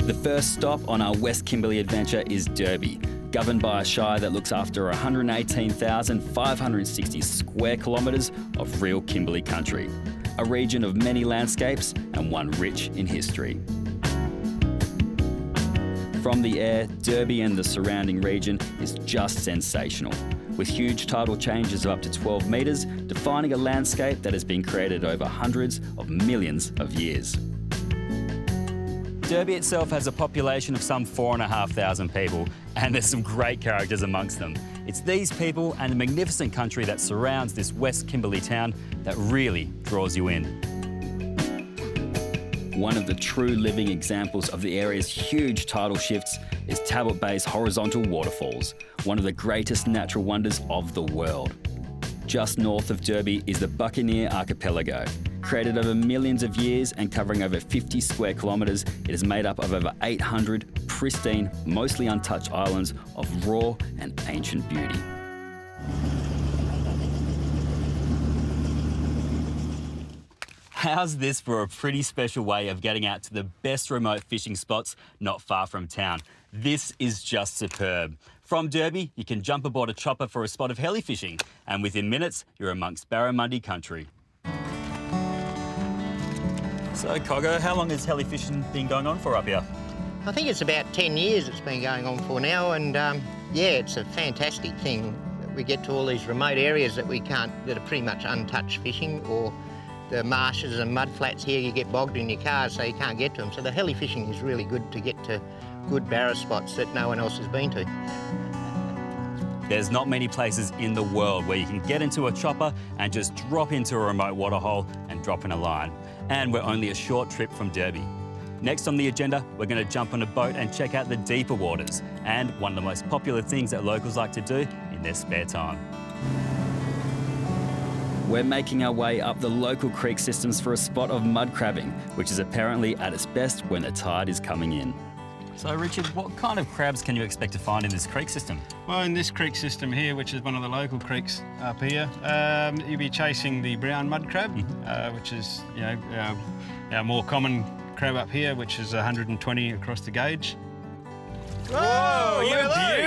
The first stop on our West Kimberley adventure is Derby, governed by a shire that looks after 118,560 square kilometres of real Kimberley country, a region of many landscapes and one rich in history. From the air, Derby and the surrounding region is just sensational, with huge tidal changes of up to 12 metres, defining a landscape that has been created over hundreds of millions of years. Derby itself has a population of some 4,500 people, and there's some great characters amongst them. It's these people and the magnificent country that surrounds this West Kimberley town that really draws you in. One of the true living examples of the area's huge tidal shifts is Talbot Bay's horizontal waterfalls, one of the greatest natural wonders of the world. Just north of Derby is the Buccaneer Archipelago. Created over millions of years and covering over 50 square kilometres, it is made up of over 800 pristine, mostly untouched islands of raw and ancient beauty. How's this for a pretty special way of getting out to the best remote fishing spots not far from town? This is just superb. From Derby, you can jump aboard a chopper for a spot of heli fishing, and within minutes, you're amongst barramundi country. So, Coggo, how long has heli fishing been going on for up here? I think it's about 10 years it's been going on for now, and yeah, it's a fantastic thing that we get to all these remote areas that that are pretty much untouched fishing, or the marshes and mud flats here, you get bogged in your cars so you can't get to them. So the heli fishing is really good to get to good barra spots that no one else has been to. There's not many places in the world where you can get into a chopper and just drop into a remote waterhole and drop in a line. And we're only a short trip from Derby. Next on the agenda, we're going to jump on a boat and check out the deeper waters, and one of the most popular things that locals like to do in their spare time. We're making our way up the local creek systems for a spot of mud crabbing, which is apparently at its best when the tide is coming in. So, Richard, what kind of crabs can you expect to find in this creek system? Well, in this creek system here, which is one of the local creeks up here, you'll be chasing the brown mud crab, which is, our more common crab up here, which is 120 across the gauge. Whoa, you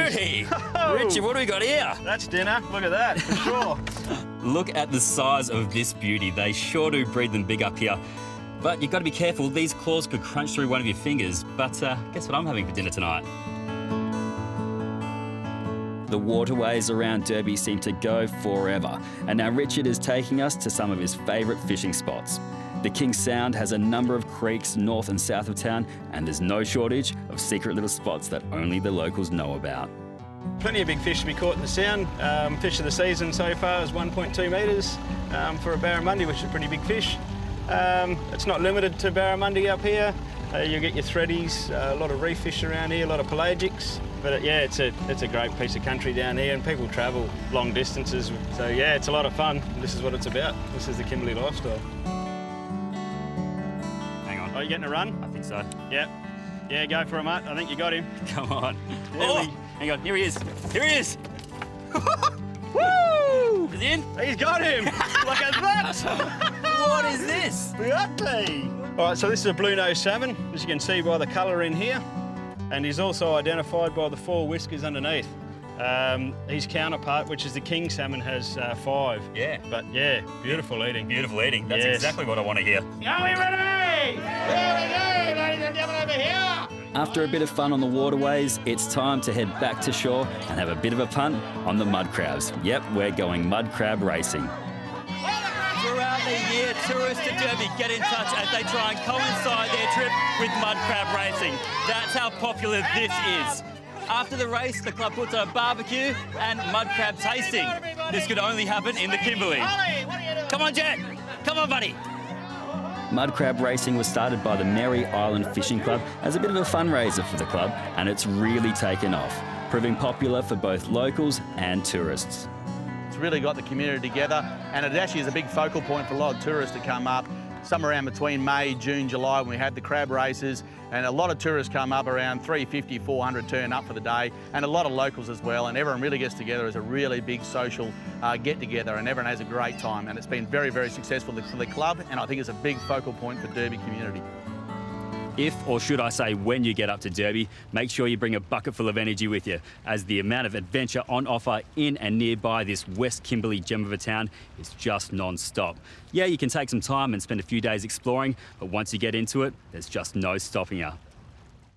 beauty! Richard, what do we got here? That's dinner. Look at that, for sure. Look at the size of this beauty. They sure do breed them big up here. But you've got to be careful. These claws could crunch through one of your fingers. But guess what I'm having for dinner tonight? The waterways around Derby seem to go forever. And now Richard is taking us to some of his favourite fishing spots. The King's Sound has a number of creeks north and south of town, and there's no shortage of secret little spots that only the locals know about. Plenty of big fish to be caught in the Sound. Fish of the season so far is 1.2 metres for a barramundi, which is a pretty big fish. It's not limited to barramundi up here. You'll get your threadies, a lot of reef fish around here, a lot of pelagics. But yeah, it's a great piece of country down here, and people travel long distances. So yeah, it's a lot of fun. This is what it's about. This is the Kimberley lifestyle. Hang on. Oh, you getting a run? I think so. Yep. Yeah, go for a mutt. I think you got him. Come on. Oh, hang on. Here he is. Here he is. woo! Is he in? He's got him. Look at that. What is this? Beauty! All right, so this is a blue-nosed salmon, as you can see by the colour in here, and he's also identified by the 4 whiskers underneath. His counterpart, which is the king salmon, has 5. Yeah. But yeah, beautiful eating. Beautiful eating. That's Yes. exactly what I want to hear. Are we ready? Here we go, ladies and gentlemen, over here! After a bit of fun on the waterways, it's time to head back to shore and have a bit of a punt on the mud crabs. Yep, we're going mud crab racing. Throughout the year, tourists to Derby get in touch as they try and coincide their trip with mud crab racing. That's how popular this is. After the race, the club puts on a barbecue and mud crab tasting. This could only happen in the Kimberley. Come on, Jet. Come on, buddy. Mud crab racing was started by the Mary Island Fishing Club as a bit of a fundraiser for the club, and it's really taken off, proving popular for both locals and tourists. It's really got the community together, and it actually is a big focal point for a lot of tourists to come up. Somewhere around between May, June, July when we had the crab races, and a lot of tourists come up, around 350, 400 turn up for the day, and a lot of locals as well, and everyone really gets together as a really big social get-together, and everyone has a great time, and it's been very, very successful for the club, and I think it's a big focal point for Derby community. If, or should I say when you get up to Derby, make sure you bring a bucket full of energy with you, as the amount of adventure on offer in and nearby this West Kimberley gem of a town is just non-stop. Yeah, you can take some time and spend a few days exploring, but once you get into it, there's just no stopping you.